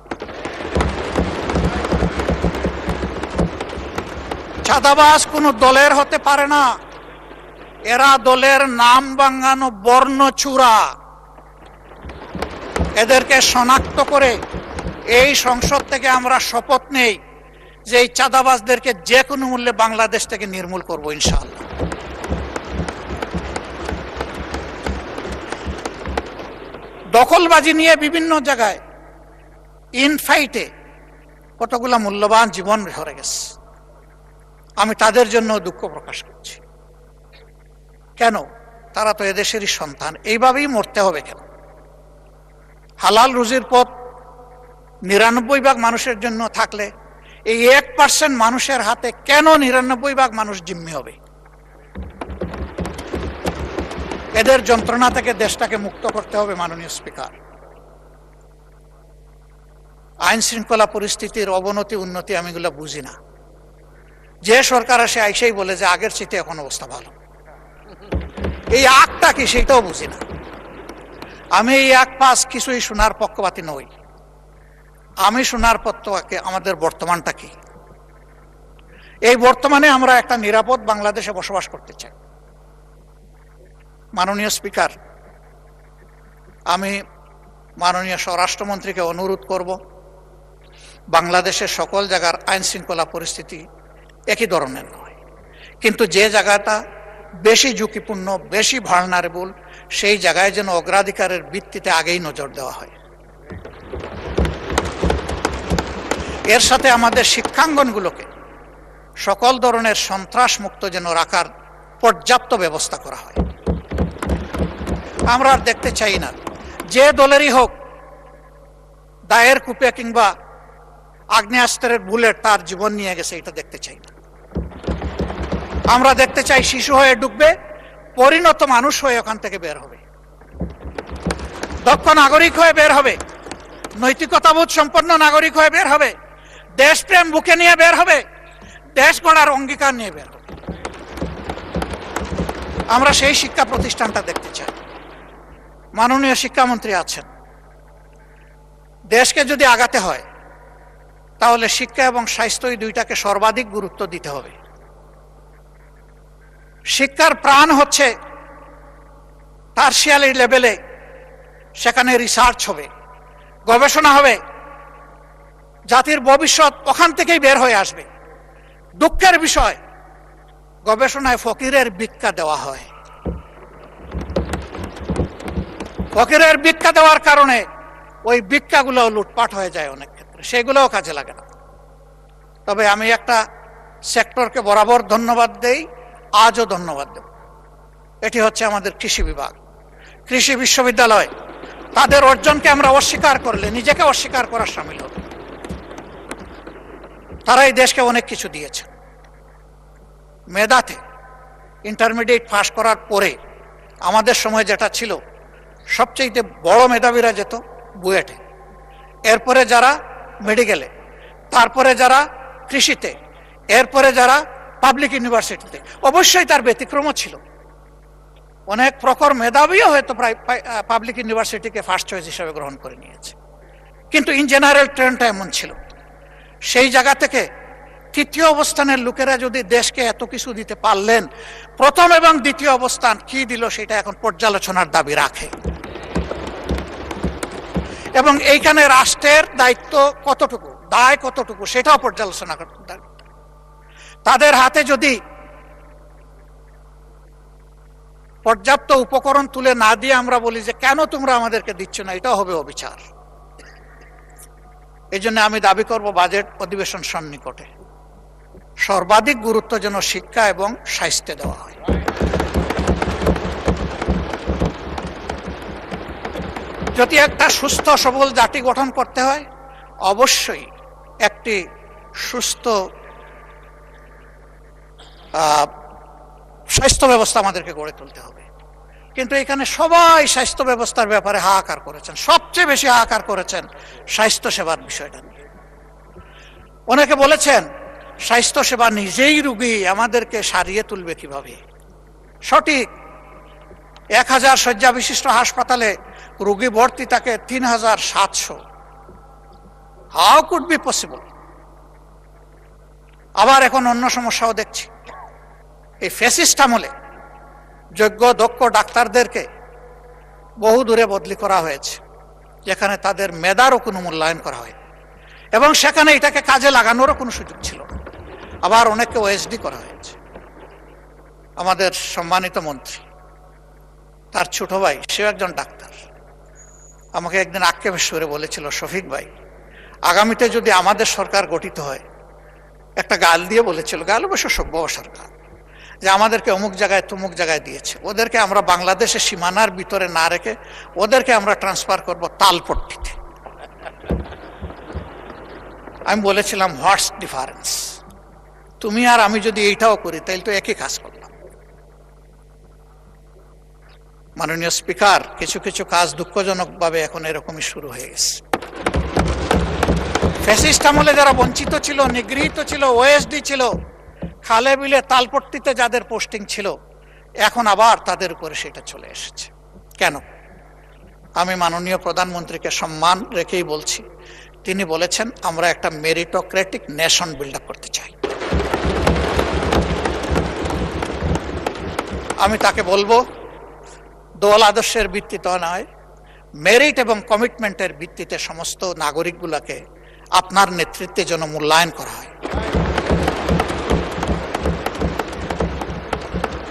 চাঁদাবাজ কোনো দলের হতে পারে না, এরা দলের নাম ভাঙানো বর্ণচূড়া। এদেরকে শনাক্ত করে এই সংসদ থেকে আমরা শপথ নেই যে এই চাঁদাবাজদেরকে যে কোনো মূল্যে বাংলাদেশ থেকে নির্মূল করব ইনশাআল্লাহ। দখলবাজি নিয়ে বিভিন্ন জায়গায় ইনফাইটে কতগুলা মূল্যবান জীবন ঝরে গেছে। আমি তাদের জন্য দুঃখ প্রকাশ করছি। কেন? তারা তো এদেশেরই সন্তান, এইভাবেই মরতে হবে কেন? হালাল রুজির পথ 99% মানুষের জন্য থাকলে এই 1% মানুষের হাতে কেন 99% মানুষ জিম্মি হবে? এদের যন্ত্রণা থেকে দেশটাকে মুক্ত করতে হবে। মাননীয় স্পিকার, আইন শৃঙ্খলা পরিস্থিতির অবনতি উন্নতি আমি এগুলো বুঝি না। যে সরকার আসে আইসেই বলে যে আগের চেয়ে এখন অবস্থা ভালো, এই আগটা কি সেটাও বুঝি না। আমি এই আগ পাস কিছুই শোনার পক্ষপাতী নই। আমি শোনার পক্ষে আমাদের বর্তমানটা কি। এই বর্তমানে আমরা একটা নিরাপদ বাংলাদেশে বসবাস করতে চাই। মাননীয় স্পিকার, আমি মাননীয় স্বরাষ্ট্রমন্ত্রীকে অনুরোধ করব, বাংলাদেশের সকল জায়গার আইন শৃঙ্খলা পরিস্থিতি একই ধরনের নয়, কিন্তু যে জায়গাটা বেশি ঝুঁকিপূর্ণ, বেশি ভালনারেবল, সেই জায়গায় যেন অগ্রাধিকারের ভিত্তিতে আগেই নজর দেওয়া হয়। এর সাথে আমাদের শিক্ষাঙ্গনগুলোকে সকল ধরনের সন্ত্রাস মুক্ত যেন রাখার পর্যাপ্ত ব্যবস্থা করা হয়। আমরা আর দেখতে চাই না যে দলেরই হোক দায়ের কূপে কিংবা আগ্নেয়াস্ত্রের বুলেট তার জীবন নিয়ে গেছে, এটা দেখতে চাই না। আমরা দেখতে চাই শিশু হয়ে ঢুকবে, পরিণত মানুষ হয়ে ওখান থেকে বের হবে, দক্ষ নাগরিক হয়ে বের হবে, নৈতিকতাবোধ সম্পন্ন নাগরিক হয়ে বের হবে, দেশপ্রেম বুকে নিয়ে বের হবে, দেশ গড়ার অঙ্গীকার নিয়ে বের হবে। আমরা সেই শিক্ষা প্রতিষ্ঠানটা দেখতে চাই। মাননীয় শিক্ষামন্ত্রী আছেন, দেশকে যদি আগাতে হয় তাহলে শিক্ষা এবং স্বাস্থ্য এই দুইটাকে সর্বাধিক গুরুত্ব দিতে হবে। শিক্ষার প্রাণ হচ্ছে টারশিয়ারি লেভেলে, সেখানে রিসার্চ হবে, গবেষণা হবে, জাতির ভবিষ্যৎ ওখান থেকেই বের হয়ে আসবে। দুঃখের বিষয়, গবেষণায় ফকিরের ভিক্ষা দেওয়া হয়। ফকিরের ভিক্ষা দেওয়ার কারণে ওই ভিক্ষাগুলো লুটপাট হয়ে যায় অনেক ক্ষেত্রে, সেগুলোও কাজে লাগে না। তবে আমি একটা সেক্টরকে বরাবর ধন্যবাদ দেই, আজও ধন্যবাদ দেব। এটি হচ্ছে আমাদের কৃষি বিভাগ, কৃষি বিশ্ববিদ্যালয়। তাদের অর্জনকে আমরা অস্বীকার করলে নিজেকে অস্বীকার করার সামিল হবে। তারা এই দেশকে অনেক কিছু দিয়েছে। মেধাতে ইন্টারমিডিয়েট পাস করার পরে আমাদের সময় যেটা ছিল, সবচেয়ে বড় মেধাবীরা যেত বুয়েটে, এরপরে যারা মেডিকেলে, তারপরে যারা কৃষিতে, এরপরে যারা পাবলিক ইউনিভার্সিটিতে। অবশ্যই তার ব্যতিক্রমও ছিল, অনেক প্রখর মেধাবীও হয়তো প্রায় পাবলিক ইউনিভার্সিটিকে ফার্স্ট চয়েস হিসেবে গ্রহণ করে নিয়েছে, কিন্তু ইন জেনারেল ট্রেন্ডটা এমন ছিল। সেই জায়গা থেকে তৃতীয় অবস্থানের লোকেরা যদি দেশকে এত কিছু দিতে পারলেন, প্রথম এবং দ্বিতীয় অবস্থান কি দিল সেটা এখন পর্যালোচনার দাবি রাখে। এবং এইখানে রাষ্ট্রের দায়িত্ব কতটুকু, দায় কতটুকু, সেটাও পর্যালোচনা করতে হবে। তাদের হাতে যদি পর্যাপ্ত উপকরণ তুলে না দিয়ে আমরা বলি যে কেন তোমরা আমাদেরকে দিচ্ছ না, এটাও হবে অবিচার। এই জন্য আমি দাবি করব বাজেট অধিবেশন সন্নিকটে সর্বাধিক গুরুত্ব যেন শিক্ষা এবং স্বাস্থ্যে দেওয়া হয়। যদি একটা সুস্থ সবল জাতি গঠন করতে হয়, অবশ্যই একটি সুস্থ স্বাস্থ্য ব্যবস্থা আমাদেরকে গড়ে তুলতে হবে। কিন্তু এখানে সবাই স্বাস্থ্য ব্যবস্থার ব্যাপারে হাহাকার করেছেন, সবচেয়ে বেশি হাহাকার করেছেন স্বাস্থ্য সেবার বিষয়টা নিয়ে। অনেকে বলেছেন স্বাস্থ্য সেবা নিজেই রোগী, আমাদেরকে সারিয়ে তুলবে কিভাবে। সঠিক, 1000 শয্যা বিশিষ্ট হাসপাতালে রোগী ভর্তি থাকে 3700। How could be possible? আবার এখন অন্য সমস্যাও দেখছি। এই ফ্যাসিস্ট আমলে যোগ্য দক্ষ ডাক্তারদেরকে বহু দূরে বদলি করা হয়েছে, যেখানে তাদের মেধারও কোনো মূল্যায়ন করা হয়, এবং সেখানে এটাকে কাজে লাগানোরও কোনো সুযোগ ছিল না। আবার অনেককে ওএসডি করা হয়েছে। আমাদের সম্মানিত মন্ত্রী, তার ছোট ভাই, সেও একজন ডাক্তার, আমাকে একদিন আক্ষেপের সুরে বলেছিল, শফিক ভাই, আগামীতে যদি আমাদের সরকার গঠিত হয়, একটা গাল দিয়ে বলেছিল, গাল অবশ্য সভ্য সরকার, যে আমাদেরকে অমুক জায়গায় তমুক জায়গায় দিয়েছে, ওদেরকে আমরা বাংলাদেশের সীমানার ভিতরে না রেখে ওদেরকে আমরা ট্রান্সফার করব তালপট্টিতে। আমি বলেছিলাম, হোয়াটস ডিফারেন্স? তুমি আর আমি যদি এইটাও করি তাহলে তো একই কাজ করলাম। মাননীয় স্পিকার, কিছু কিছু কাজ দুঃখজনকভাবে এখন এরকমই শুরু হয়ে গেছে। ফ্যাসিস্ট আমলে যারা বঞ্চিত ছিল, নিগৃহীত ছিল, ওএসডি ছিল, খালে বিলে তালপট্টিতে যাদের পোস্টিং ছিল, এখন আবার তাদের উপরে সেটা চলে এসেছে। কেন? আমি মাননীয় প্রধানমন্ত্রীকে সম্মান রেখেই বলছি, তিনি বলেছেন আমরা একটা মেরিটোক্রেটিক নেশন বিল্ড আপ করতে চাই। আমি তাকে বলবো, দল আদর্শের ভিত্তিতে নয়, মেরিট এবং কমিটমেন্টের ভিত্তিতে সমস্ত নাগরিকগুলোকে আপনার নেতৃত্বে যেন মূল্যায়ন করা হয়।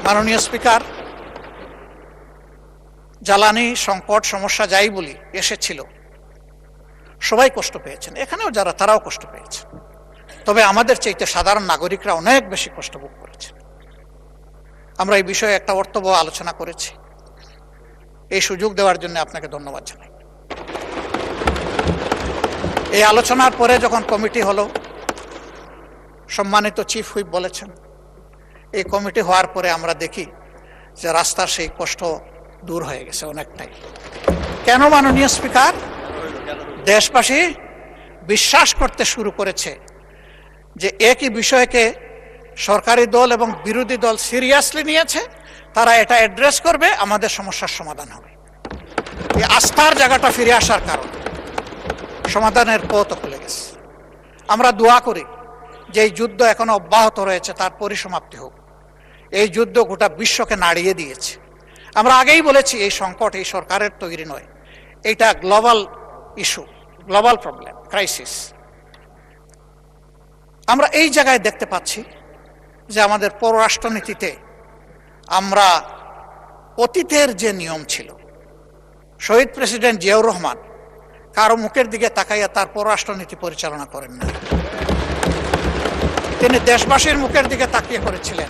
মাননীয় স্পিকার, জ্বালানি সংকট সমস্যা যাই বলি এসেছিল, সবাই কষ্ট পেয়েছেন, এখানেও যারা তারাও কষ্ট পেয়েছে। তবে আমাদের চাইতে সাধারণ নাগরিকরা অনেক বেশি কষ্ট ভোগ করেছে। আমরা এই বিষয়ে একটা অর্থবহ আলোচনা করেছি। এই সুযোগ দেওয়ার জন্য আপনাকে ধন্যবাদ জানাই। এই আলোচনার পরে যখন কমিটি হলো, সম্মানিত চিফ হুইপ বলেছেন, এই কমিটি হওয়ার পরে আমরা দেখি যে রাস্তার সেই কষ্ট দূর হয়ে গেছে অনেকটাই। কেন মাননীয় স্পিকার? দেশবাসী বিশ্বাস করতে শুরু করেছে যে একই বিষয়কে সরকারি দল এবং বিরোধী দল সিরিয়াসলি নিয়েছে, তারা এটা অ্যাড্রেস করবে, আমাদের সমস্যার সমাধান হবে। এই আস্থার জায়গাটা ফিরে আসার কারণে সমাধানের পথ খুলে গেছে। আমরা দোয়া করি যে এই যুদ্ধ এখনো অব্যাহত রয়েছে, তার পরিসমাপ্তি হোক। এই যুদ্ধ গোটা বিশ্বকে নাড়িয়ে দিয়েছে। আমরা আগেই বলেছি এই সংকট এই সরকারের তৈরি নয়, এটা global issue, global problem, crisis. আমরা এই জায়গায় দেখতে পাচ্ছি যে আমাদের পররাষ্ট্রনীতিতে আমরা অতীতের যে নিয়ম ছিল, শহীদ প্রেসিডেন্ট জিয়াউর রহমান কারো মুখের দিকে তাকাইয়া তার পররাষ্ট্রনীতি পরিচালনা করেন না, তিনি দেশবাসীর মুখের দিকে তাকিয়ে করেছিলেন।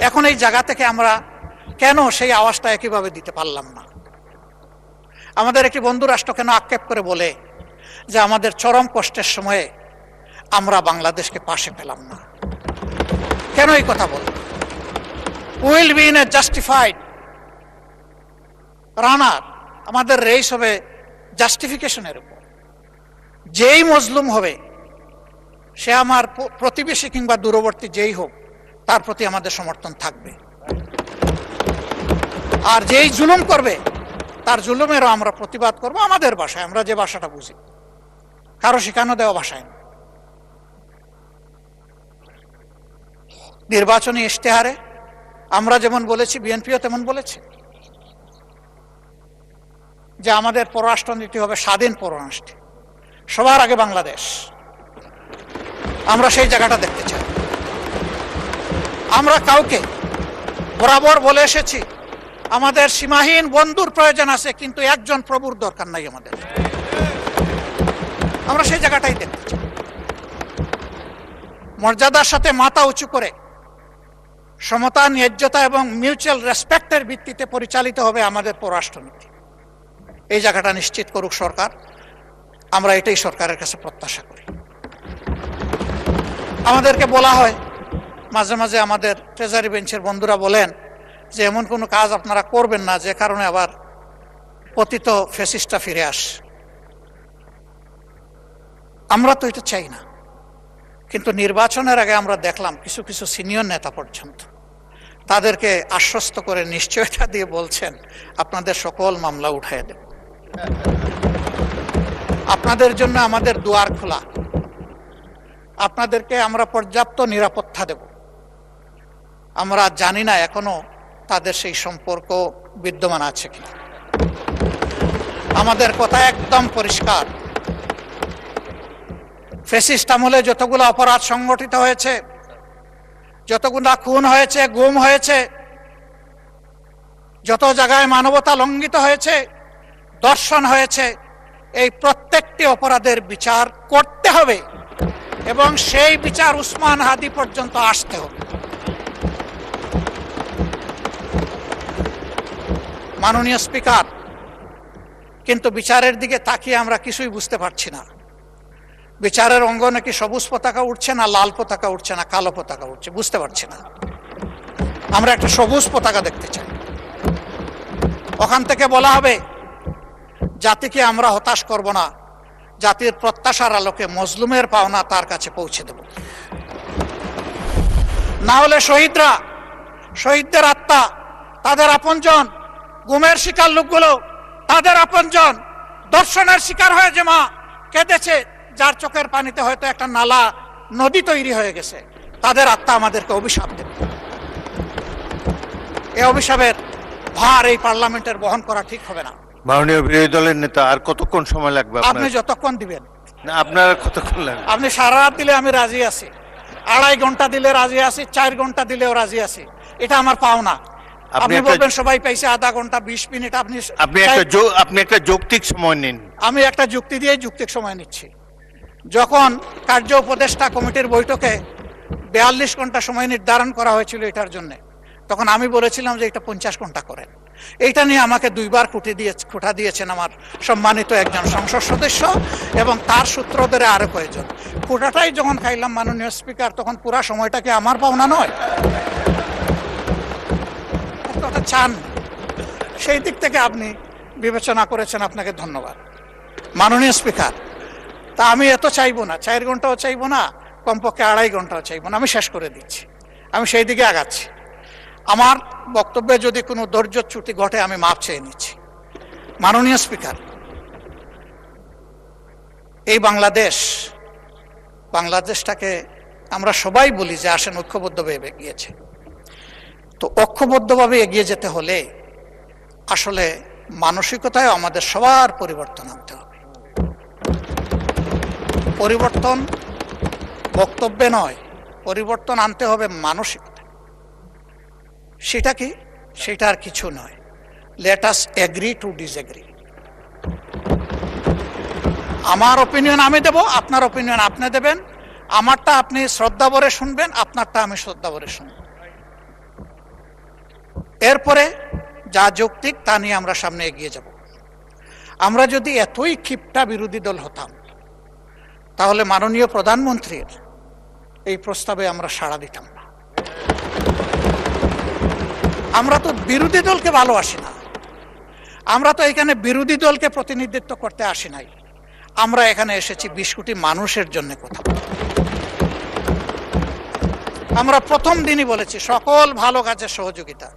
এখন এই জায়গা থেকে আমরা কেন সেই আওয়াজটা একইভাবে দিতে পারলাম না? আমাদের একটি বন্ধু রাষ্ট্র কেন আক্ষেপ করে বলে যে আমাদের চরম কষ্টের সময়ে আমরা বাংলাদেশকে পাশে পেলাম না? কেন এই কথা বল? Will be in a justified runner, আমাদের রেস হবে জাস্টিফিকেশনের উপর। যেই মজলুম হবে সে আমার প্রতিবেশী কিংবা দূরবর্তী যেই হোক, তার প্রতি আমাদের সমর্থন থাকবে। আর যেই জুলুম করবে তার জুলুমেরও আমরা প্রতিবাদ করব আমাদের ভাষায়, আমরা যে ভাষাটা বুঝি, কারো শেখানো দেওয়া ভাষায় না। নির্বাচনী ইশতেহারে আমরা যেমন বলেছি, বিএনপিও তেমন বলেছে যে আমাদের পররাষ্ট্রনীতি হবে স্বাধীন পররাষ্ট্র, সবার আগে বাংলাদেশ। আমরা সেই জায়গাটা দেখতে চাই। আমরা কাউকে বরাবর বলে এসেছি আমাদের সীমাহীন বন্ধুর প্রয়োজন আছে, কিন্তু একজন প্রভুর দরকার নাই আমাদের। আমরা সেই জায়গাটাই দেখতে চাই। মর্যাদার সাথে মাথা উঁচু করে সমতা, ন্যায্যতা এবং মিউচুয়াল রেসপেক্টের ভিত্তিতে পরিচালিত হবে আমাদের পররাষ্ট্রনীতি। এই জায়গাটা নিশ্চিত করুক সরকার, আমরা এটাই সরকারের কাছে প্রত্যাশা করি। আমাদেরকে বলা হয় মাঝে মাঝে, আমাদের ট্রেজারি বেঞ্চের বন্ধুরা বলেন যে এমন কোনো কাজ আপনারা করবেন না যে কারণে আবার পতিত ফ্যাসিস্টরা ফিরে আসে। আমরা তো এটা চাই না, কিন্তু নির্বাচনের আগে আমরা দেখলাম কিছু কিছু সিনিয়র নেতা পর্যন্ত তাদেরকে আশ্বস্ত করে নিশ্চয়তা দিয়ে বলছেন আপনাদের সকল মামলা উঠাইয়া দেব, আপনাদের জন্য আমাদের দুয়ার খোলা, আপনাদেরকে আমরা পর্যাপ্ত নিরাপত্তা দেব। আমরা জানি না এখনো তাদের সেই সম্পর্ক বিদ্যমান আছে কিনা। আমাদের কথা একদম পরিষ্কার, ফ্যাসিস্ট আমলে যতগুলো অপরাধ সংগঠিত হয়েছে, যতগুলো খুন হয়েছে, গুম হয়েছে, যত জায়গায় মানবতা লঙ্ঘিত হয়েছে, দর্শন হয়েছে, এই প্রত্যেকটি অপরাধের বিচার করতে হবে এবং সেই বিচার উসমান হাদি পর্যন্ত আসতে হবে। মাননীয় স্পিকার, কিন্তু বিচারের দিকে তাকিয়ে আমরা কিছুই বুঝতে পারছি না। বিচারের অঙ্গনে কি সবুজ পতাকা উঠছে না লাল পতাকা উঠছে না কালো পতাকা উঠছে, বুঝতে পারছি না। আমরা একটা সবুজ পতাকা দেখতে চাই। ওখান থেকে বলা হবে জাতিকে আমরা হতাশ করব না, জাতির প্রত্যাশার আলোকে মজলুমের পাওনা তার কাছে পৌঁছে দেব। না হলে শহীদরা, শহীদদের আত্মা, তাদের আপনজন, গুমের শিকার লোকগুলো তাদের আপনজন, দর্শনের শিকার হয়ে যে মা কেঁদেছে, যার চোখের পানিতে হয়তো একটা নালা নদী তৈরি হয়ে গেছে, তাদের আত্মা আমাদেরকে অভিশাপ দেবে। এই অভিশাপের ভার এই পার্লামেন্টের বহন করা ঠিক হবে না। মাননীয় বিরোধী দলের নেতা, আর কতক্ষণ সময় লাগবে? আপনি যতক্ষণ দিবেন। না, আপনার কতক্ষণ লাগবে? আপনি সারা রাত দিলে আমি রাজি আছি, 2.5 ঘন্টা দিলে রাজি আছি, 4 ঘন্টা দিলেও রাজি আছি। এটা আমার পাওনা। আপনি বলবেন সবাই পাইছে আধা ঘন্টা 20 মিনিট, আপনি একটা যৌক্তিক সময় নিন। আমি একটা যুক্তি দিয়ে যৌক্তিক সময় নিচ্ছি। যখন কার্য উপদেষ্টা কমিটির বৈঠকে 42 ঘন্টা সময় নির্ধারণ করা হয়েছিল এটার জন্য, তখন আমি বলেছিলাম যে এটা 50 ঘন্টা করেন। এইটা নিয়ে আমাকে 2 বার খোঁটা দিয়েছেন আমার সম্মানিত একজন সংসদ সদস্য এবং তার সূত্র ধরে আরো কয়েকজন। খোঁটাটাই যখন খাইলাম মাননীয় স্পিকার, তখন পুরা সময়টা কি আমার পাওনা নয়? ওটা চান, সেই দিক থেকে আপনি বিবেচনা করেছেন, আপনাকে ধন্যবাদ মাননীয় স্পিকার। তা আমি এত চাইবো না, 4 ঘন্টাও চাইবো না, কমপক্ষে 2.5 ঘন্টাও চাইবো না। আমি শেষ করে দিচ্ছি, আমি সেই দিকে আগাচ্ছি। আমার বক্তব্যে যদি কোনো ধৈর্যচ্যুতি ঘটে আমি মাপ চেয়ে নিচ্ছি। মাননীয় স্পিকার, এই বাংলাদেশটাকে আমরা সবাই বলি যে আসেন ঐক্যবদ্ধভাবে এগিয়েছে। তো ঐক্যবদ্ধভাবে এগিয়ে যেতে হলে আসলে মানসিকতায় আমাদের সবার পরিবর্তন আনতে হবে। পরিবর্তন বক্তব্যে নয়, পরিবর্তন আনতে হবে মানসিকতা। সেটা কি? সেটা আর কিছু নয়, let us agree to disagree. আমার অপিনিয়ন আমি দেব, আপনার অপিনিয়ন আপনি দেবেন, আমারটা আপনি শ্রদ্ধা ভরে শুনবেন, আপনারটা আমি শ্রদ্ধা ভরে শুনব। এরপরে যা যৌক্তিক তা নিয়ে আমরা সামনে এগিয়ে যাব। আমরা যদি এতই ক্ষিপ্তা বিরোধী দল হতাম তাহলে মাননীয় প্রধানমন্ত্রীর এই প্রস্তাবে আমরা সাড়া দিতাম না। আমরা তো বিরোধী দলকে ভালোবাসি না, আমরা তো এখানে বিরোধী দলকে প্রতিনিধিত্ব করতে আসি নাই। আমরা এখানে এসেছি 20 কোটি মানুষের জন্য কথা বলতে। আমরা প্রথম দিনই বলেছি সকল ভালো কাজের সহযোগিতা,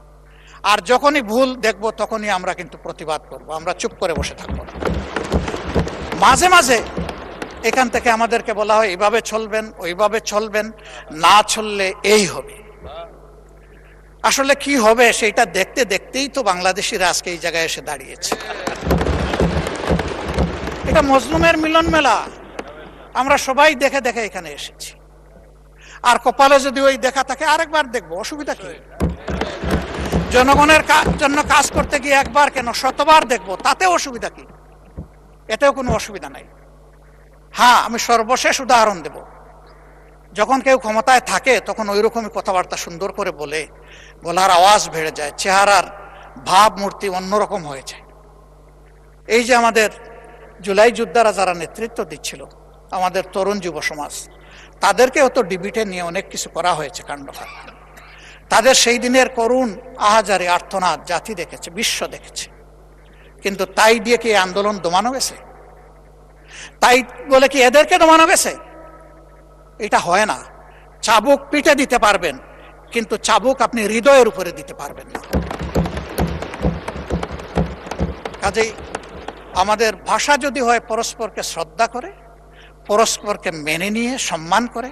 আর যখনই ভুল দেখব তখনই আমরা কিন্তু প্রতিবাদ করব, আমরা চুপ করে বসে থাকবো না। মাঝে মাঝে এখান থেকে আমাদেরকে বলা হয় এইভাবে চলবেন, ওইভাবে চলবেন, না চললে এই হবে। আসলে কি হবে সেটা দেখতে দেখতেই তো বাংলাদেশিরা আজকে এই জায়গায় এসে দাঁড়িয়েছে। এটা মজলুমের মিলন মেলা, আমরা সবাই দেখে দেখে এখানে এসেছি। আর কপালে যদি ওই দেখা থাকে আরেকবার দেখবো, অসুবিধা কি? জনগণের জন্য কাজ করতে গিয়ে একবার কেন 100বার দেখবো, তাতে অসুবিধা কি? এতেও কোনো অসুবিধা নাই। হ্যাঁ, আমি সর্বশেষ উদাহরণ দেব, যখন কেউ ক্ষমতায় থাকে তখন ওই রকমই কথাবার্তা সুন্দর করে বলে, গলার আওয়াজ বেড়ে যায়, চেহারার ভাবমূর্তি অন্যরকম হয়ে যায়। এই যে আমাদের জুলাই যোদ্ধারা যারা নেতৃত্ব দিচ্ছিল, আমাদের তরুণ যুব সমাজ, তাদেরকেও তো ডিবিটে নিয়ে অনেক কিছু করা হয়েছে, কাণ্ডকার। তাদের সেই দিনের করুণ আহাজারি আর্তনাদ জাতি দেখেছে, বিশ্ব দেখেছে। কিন্তু তাই দিয়ে কি আন্দোলন দমানো গেছে? তাই বলে কি এদেরকে দমানো গেছে? এটা হয় না। চাবুক পিঠে দিতে পারবেন, কিন্তু চাবুক আপনি হৃদয়ের উপরে দিতে পারবেন না। কাজেই আমাদের ভাষা যদি হয় পরস্পরকে শ্রদ্ধা করে, পরস্পরকে মেনে নিয়ে সম্মান করে,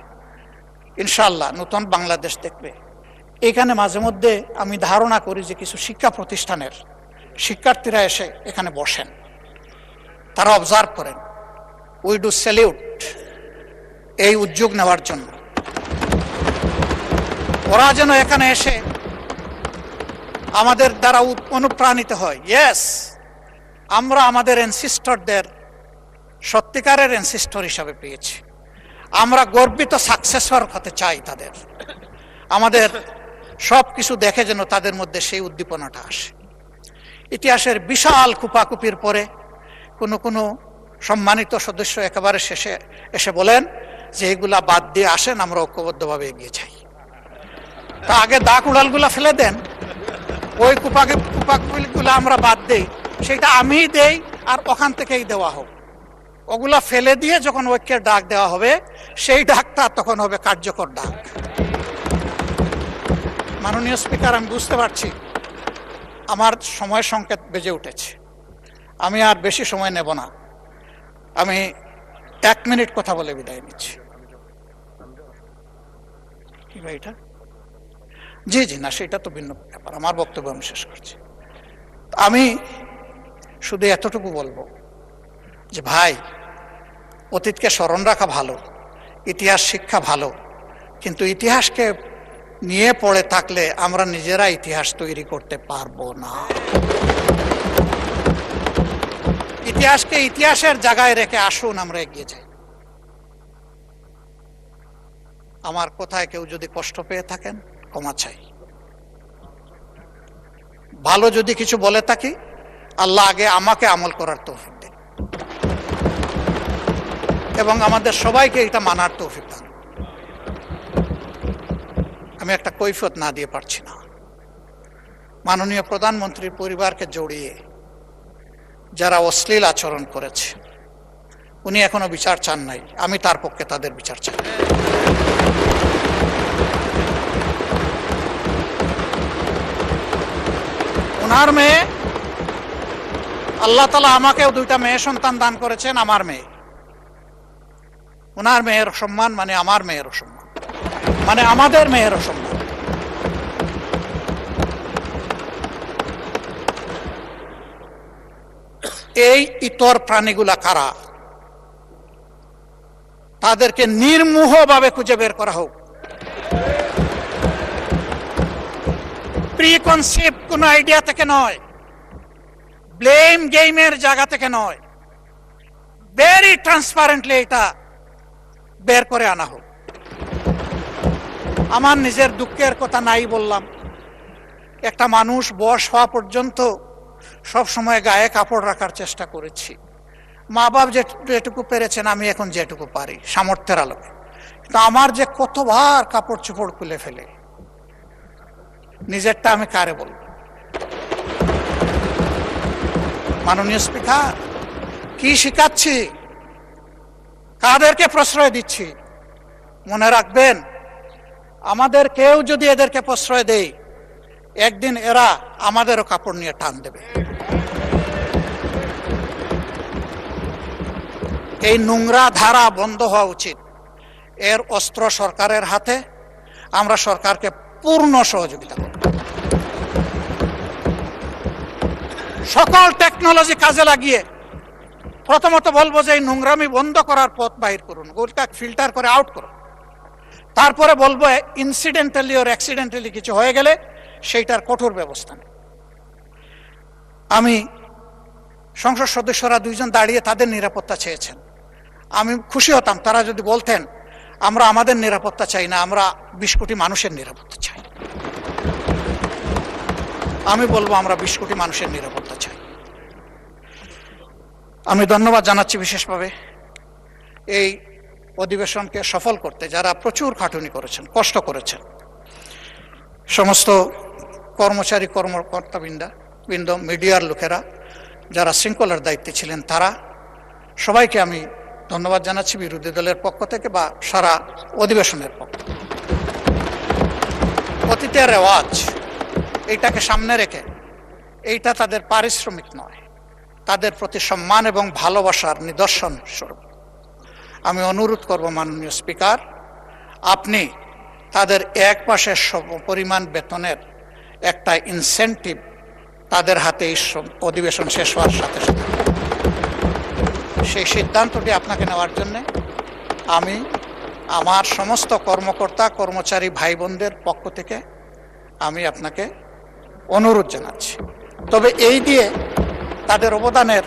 ইনশাআল্লাহ নতুন বাংলাদেশ দেখবে। এখানে মাঝে মধ্যে আমি ধারণা করি যে কিছু শিক্ষা প্রতিষ্ঠানের শিক্ষার্থীরা এসে এখানে বসেন, তারা অবজার্ভ করেন। উই ডু স্যালিউট এই উদ্যোগ নেওয়ার জন্য। ওরা যেন এখানে এসে আমাদের দ্বারা অনুপ্রাণিত হয়। ইয়েস, আমরা আমাদের এনসিস্টরদের সত্যিকারের এনসিস্টর হিসাবে পেয়েছি। আমরা গর্বিত সাকসেসর হতে চাই তাদের। আমাদের সব কিছু দেখে যেন তাদের মধ্যে সেই উদ্দীপনাটা আসে। ইতিহাসের বিশাল কুপাকুপির পরে কোনো সম্মানিত সদস্য একেবারে শেষে এসে বলেন যে এগুলা বাদ দিয়ে আসেন, আমরা ঐক্যবদ্ধভাবে এগিয়ে যাই। তা আগে দাগ উড়ালগুলা ফেলে দেন, ওই কুপাকুপিগুলো আমরা বাদ দেই, সেটা আমিই দেই আর ওখান থেকেই দেওয়া হোক। ওগুলা ফেলে দিয়ে যখন ঐক্যের ডাক দেওয়া হবে, সেই ডাকটা তখন হবে কার্যকর ডাক। মাননীয় স্পিকার, আমি বুঝতে পারছি আমার সময় সংকেত বেজে উঠেছে, আমি আর বেশি সময় নেব না। আমি 1 মিনিট কথা বলে বিদায় নিচ্ছি। কি ভাই এটা? জি জি, না সেটা তো ভিন্ন ব্যাপার, আমার বক্তব্য আমি শেষ করছি। আমি শুধু এতটুকু বলবো যে ভাই, অতীতকে স্মরণ রাখা ভালো, ইতিহাস শিক্ষা ভালো, কিন্তু ইতিহাসকে নিয়ে পড়ে থাকলে আমরা নিজেরা ইতিহাস তৈরি করতে পারবো না। ইতিহাসকে ইতিহাসের জায়গায় রেখে আসুন আমরা এগিয়ে যাই। আমার কথায় কেউ যদি কষ্ট পেয়ে থাকেন ক্ষমা চাই। ভালো যদি কিছু বলে থাকি, আল্লাহ আগে আমাকে আমল করার তৌফিক দেন এবং আমাদের সবাইকে এটা মানার তৌফিক দেন। আমি একটা কৈফিয়ত না দিয়ে পারছি না। মাননীয় প্রধানমন্ত্রীর পরিবারকে জড়িয়ে যারা অশ্লীল আচরণ করেছে, উনি এখনো বিচার চান নাই, আমি তার পক্ষে তাদের বিচার চাই। ওনার মেয়ে, আল্লাহ তাআলা আমাকেও দুইটা মেয়ে সন্তান দান করেছেন, আমার মেয়ে। ওনার মেয়ের সম্মান মানে আমার মেয়েরও সম্মান, মানে আমাদের মেয়েরও সম্মান। এই ইতর প্রাণীগুলা কারা, তাদেরকে নির্মোহভাবে খুঁজে বের করা হোক। প্রিকনসেপ্ট কোন আইডিয়া থেকে নয়, ব্লেম গেমের জায়গা থেকে নয়, ভেরি ট্রান্সপারেন্টলি এটা বের করে আনা হোক। আমার নিজের দুঃখের কথা নাই বললাম, একটা মানুষ বয়স হওয়া পর্যন্ত সব সময় গায়ে কাপড় রাখার চেষ্টা করেছি। মা বাপ যেটুকু পেরেছেন, আমি এখন যেটুকু পারি সামর্থ্যের আলোকে। কিন্তু আমার যে কতবার কাপড় চোপড় খুলে ফেলে, নিজেরটা আমি কারে বলব? মাননীয় স্পিকার, কি শিখাচ্ছি, কাদেরকে প্রশ্রয় দিচ্ছি? মনে রাখবেন, আমাদের কেউ যদি এদেরকে প্রশ্রয় দেয়, একদিন এরা আমাদেরও কাপড় নিয়ে টান দেবে। এই নোংরা ধারা বন্ধ হওয়া উচিত। এর অস্ত্র সরকারের হাতে, আমরা সরকারকে পূর্ণ সহযোগিতা করব। সকল টেকনোলজি কাজে লাগিয়ে প্রথমত বলবো যে এই নোংরামি বন্ধ করার পথ বাহির করুন, ওটা ফিল্টার করে আউট করুন। তারপরে বলবো ইনসিডেন্টালি ওর অ্যাক্সিডেন্টালি কিছু হয়ে গেলে সেইটার কঠোর ব্যবস্থা নেই। আমি সংসদ সদস্যরা দুইজন দাঁড়িয়ে তাদের নিরাপত্তা চেয়েছেন, আমি খুশি হতাম তারা যদি বলতেন আমরা আমাদের নিরাপত্তা চাই না, আমরা 20 কোটি মানুষের নিরাপত্তা চাই। আমি বলবো আমরা 20 কোটি মানুষের নিরাপত্তা চাই। আমি ধন্যবাদ জানাচ্ছি বিশেষভাবে এই অধিবেশনকে সফল করতে যারা প্রচুর খাটুনি করেছেন, কষ্ট করেছেন, সমস্ত কর্মচারী কর্মকর্তাবৃন্দ, মিডিয়ার লোকেরা যারা শৃঙ্খলার দায়িত্বে ছিলেন, তারা সবাইকে আমি ধন্যবাদ জানাচ্ছি বিরোধী দলের পক্ষ থেকে বা সারা অধিবেশনের পক্ষ থেকে। অতীতের রেওয়াজ এইটাকে সামনে রেখে, এইটা তাদের পারিশ্রমিক নয়, তাদের প্রতি সম্মান এবং ভালোবাসার নিদর্শন স্বরূপ আমি অনুরোধ করব মাননীয় স্পিকার, আপনি তাদের এক মাসের পরিমাণ বেতনের একটা ইনসেন্টিভ তাদের হাতে এই অধিবেশন শেষ হওয়ার সাথে সাথে সেই সিদ্ধান্তটি আপনাকে নেওয়ার জন্য আমি আমার সমস্ত কর্মকর্তা কর্মচারী ভাই বোনদের পক্ষ থেকে আমি আপনাকে অনুরোধ জানাচ্ছি। তবে এই দিয়ে তাদের অবদানের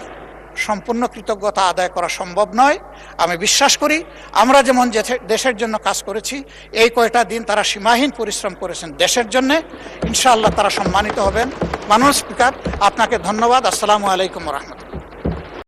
সম্পূর্ণ কৃতজ্ঞতা আদায় করা সম্ভব নয়। আমি বিশ্বাস করি আমরা যেমন দেশের জন্য কাজ করেছি, এই কয়টা দিন তারা সীমাহীন পরিশ্রম করেছেন দেশের জন্য, ইনশাআল্লাহ তারা সম্মানিত হবেন। মাননীয় স্পিকার, আপনাকে ধন্যবাদ। আসসালামু আলাইকুম ওয়া রাহমাতুল্লাহ।